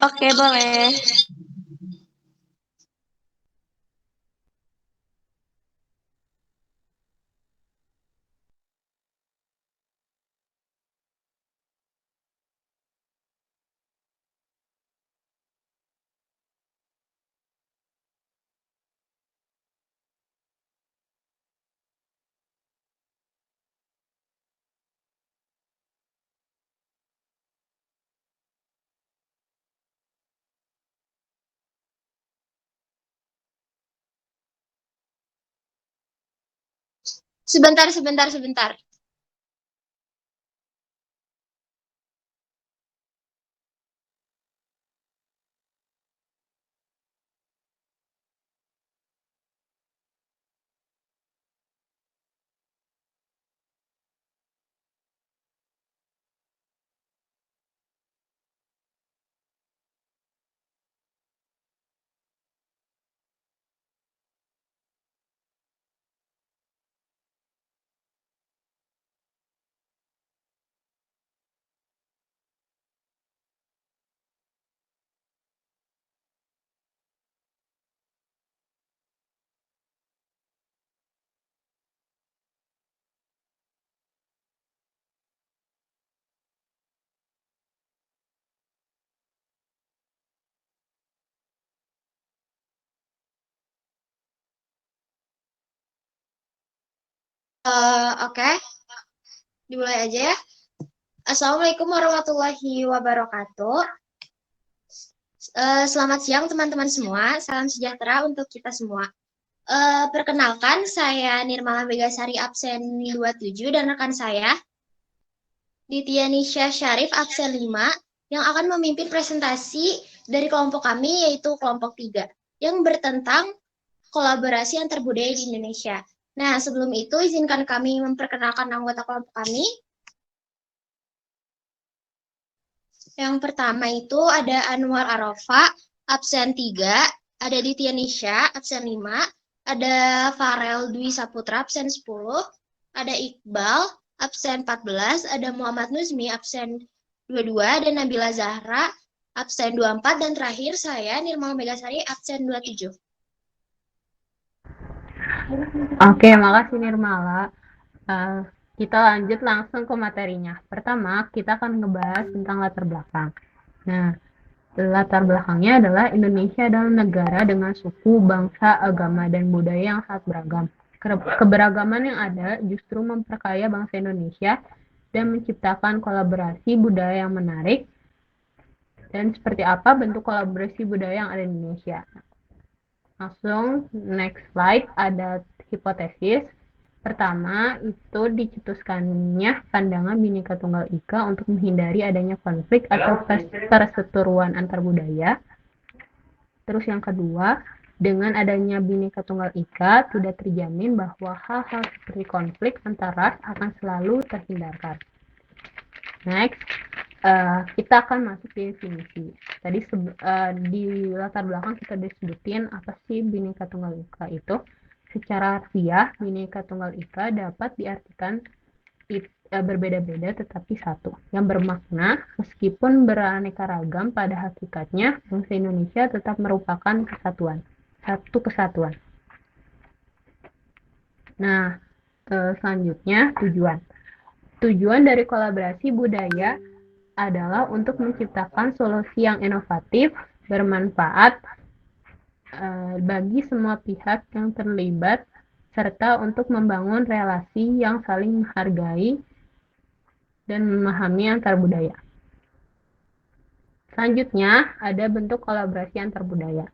Oke, boleh. Sebentar. Oke, dimulai aja ya. Assalamualaikum warahmatullahi wabarakatuh. Selamat siang teman-teman semua. Salam sejahtera untuk kita semua. Perkenalkan, saya Nirmala Megasari absen 27 dan rekan saya Dityanisha Syarif absen 5 yang akan memimpin presentasi dari kelompok kami yaitu kelompok 3 yang bertentang kolaborasi antar budaya di Indonesia. Nah, sebelum itu izinkan kami memperkenalkan anggota kelompok kami. Yang pertama itu ada Anwar Arofa, absen 3, ada Dityanisha, absen 5, ada Farel Dwi Saputra, absen 10, ada Iqbal, absen 14, ada Muhammad Nuzmi, absen 22, dan Nabila Zahra, absen 24, dan terakhir saya, Nirmala Megasari, absen 27. Oke, makasih Nirmala. Kita lanjut langsung ke materinya. Pertama, kita akan ngebahas tentang latar belakang. Nah, latar belakangnya adalah Indonesia adalah negara dengan suku, bangsa, agama, dan budaya yang sangat beragam. Keberagaman yang ada justru memperkaya bangsa Indonesia dan menciptakan kolaborasi budaya yang menarik. Dan seperti apa bentuk kolaborasi budaya yang ada di Indonesia? Langsung, next slide, ada hipotesis. Pertama, itu dicetuskannya pandangan Bhinneka Tunggal Ika untuk menghindari adanya konflik atau perseteruan antar budaya. Terus yang kedua, dengan adanya Bhinneka Tunggal Ika, tidak terjamin bahwa hal-hal seperti konflik antar ras akan selalu terhindarkan. Next, kita akan masuk ke definisi. Tadi di latar belakang kita disebutin apa sih Bhinneka Tunggal Ika itu. Secara harfiah, Bhinneka Tunggal Ika dapat diartikan berbeda-beda tetapi satu, yang bermakna meskipun beraneka ragam pada hakikatnya bangsa Indonesia tetap merupakan kesatuan, satu kesatuan. Nah, selanjutnya tujuan dari kolaborasi budaya adalah untuk menciptakan solusi yang inovatif, bermanfaat bagi semua pihak yang terlibat, serta untuk membangun relasi yang saling menghargai dan memahami antar budaya. Selanjutnya, ada bentuk kolaborasi antar budaya.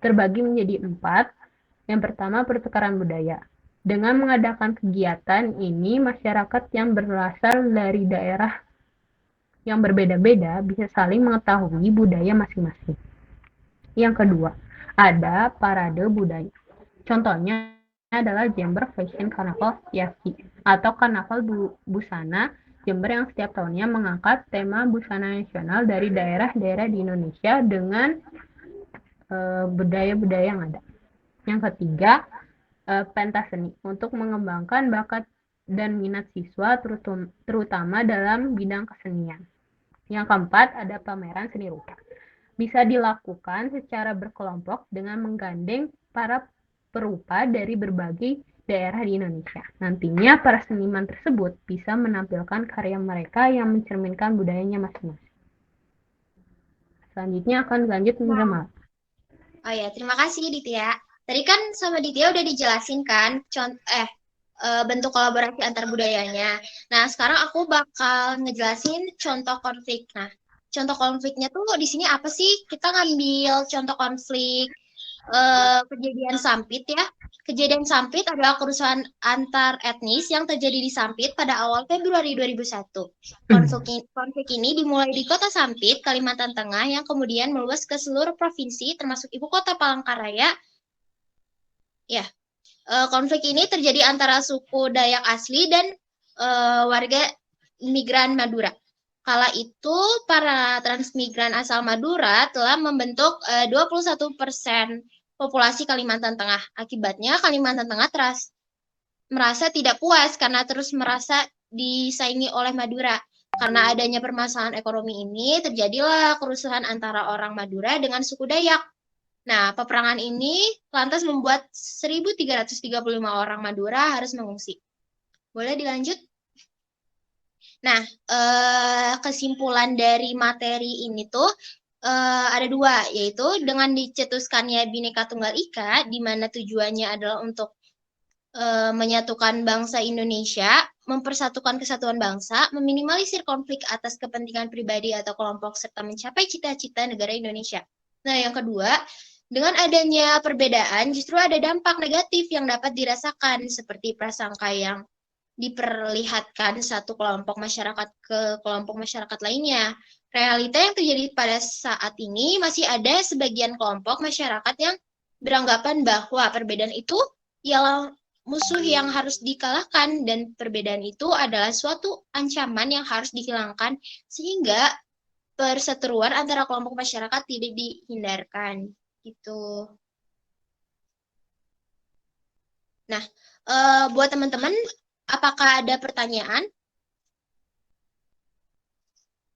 Terbagi menjadi 4. Yang pertama, pertukaran budaya. Dengan mengadakan kegiatan ini, masyarakat yang berasal dari daerah yang berbeda-beda bisa saling mengetahui budaya masing-masing. Yang kedua, ada parade budaya. Contohnya adalah Jember Fashion Carnival Yaki atau Karnaval Busana Jember yang setiap tahunnya mengangkat tema busana nasional dari daerah-daerah di Indonesia dengan budaya-budaya yang ada. Yang ketiga, pentas seni untuk mengembangkan bakat dan minat siswa terutama dalam bidang kesenian. Yang keempat, ada pameran seni rupa. bisa dilakukan secara berkelompok dengan menggandeng para perupa dari berbagai daerah di Indonesia. Nantinya para seniman tersebut bisa menampilkan karya mereka yang mencerminkan budayanya masing-masing. Selanjutnya akan lanjut Nirmal. Oh ya, terima kasih Ditya. Tadi kan sama Ditya udah dijelasin kan bentuk kolaborasi antar budayanya. Nah, sekarang aku bakal ngejelasin contoh konflik. Nah, contoh konfliknya tuh di sini apa sih? Kita ngambil contoh konflik kejadian Sampit ya. Kejadian Sampit adalah kerusuhan antar etnis yang terjadi di Sampit pada awal Februari 2001. Konflik ini dimulai di kota Sampit, Kalimantan Tengah, yang kemudian meluas ke seluruh provinsi, termasuk ibu kota Palangkaraya. Ya, konflik ini terjadi antara suku Dayak asli dan warga migran Madura. Kala itu, para transmigran asal Madura telah membentuk 21% populasi Kalimantan Tengah. Akibatnya, Kalimantan Tengah merasa tidak puas karena terus merasa disaingi oleh Madura. Karena adanya permasalahan ekonomi ini, terjadilah kerusuhan antara orang Madura dengan suku Dayak. Nah, peperangan ini lantas membuat 1.335 orang Madura harus mengungsi. Boleh dilanjut? Nah, kesimpulan dari materi ini tuh ada dua, yaitu dengan dicetuskannya Bhinneka Tunggal Ika, di mana tujuannya adalah untuk menyatukan bangsa Indonesia, mempersatukan kesatuan bangsa, meminimalisir konflik atas kepentingan pribadi atau kelompok, serta mencapai cita-cita negara Indonesia. Nah, yang kedua, dengan adanya perbedaan, justru ada dampak negatif yang dapat dirasakan, seperti prasangka yang diperlihatkan satu kelompok masyarakat ke kelompok masyarakat lainnya. Realita yang terjadi pada saat ini masih ada sebagian kelompok masyarakat yang beranggapan bahwa perbedaan itu ialah musuh yang harus dikalahkan dan perbedaan itu adalah suatu ancaman yang harus dihilangkan sehingga perseteruan antara kelompok masyarakat tidak dihindarkan gitu. Nah, buat teman-teman, apakah ada pertanyaan?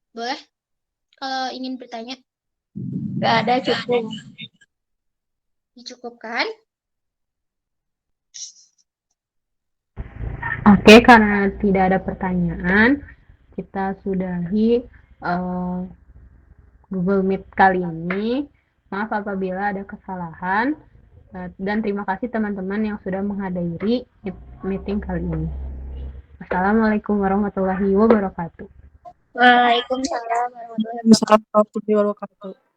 Boleh kalau ingin bertanya. Nggak ada, cukup. Dicukupkan. Oke, karena tidak ada pertanyaan, kita sudahi Google Meet kali ini. Maaf apabila ada kesalahan. Dan terima kasih teman-teman yang sudah menghadiri meeting kali ini. Assalamualaikum warahmatullahi wabarakatuh. Waalaikumsalam warahmatullahi wabarakatuh. Waalaikumsalam warahmatullahi wabarakatuh.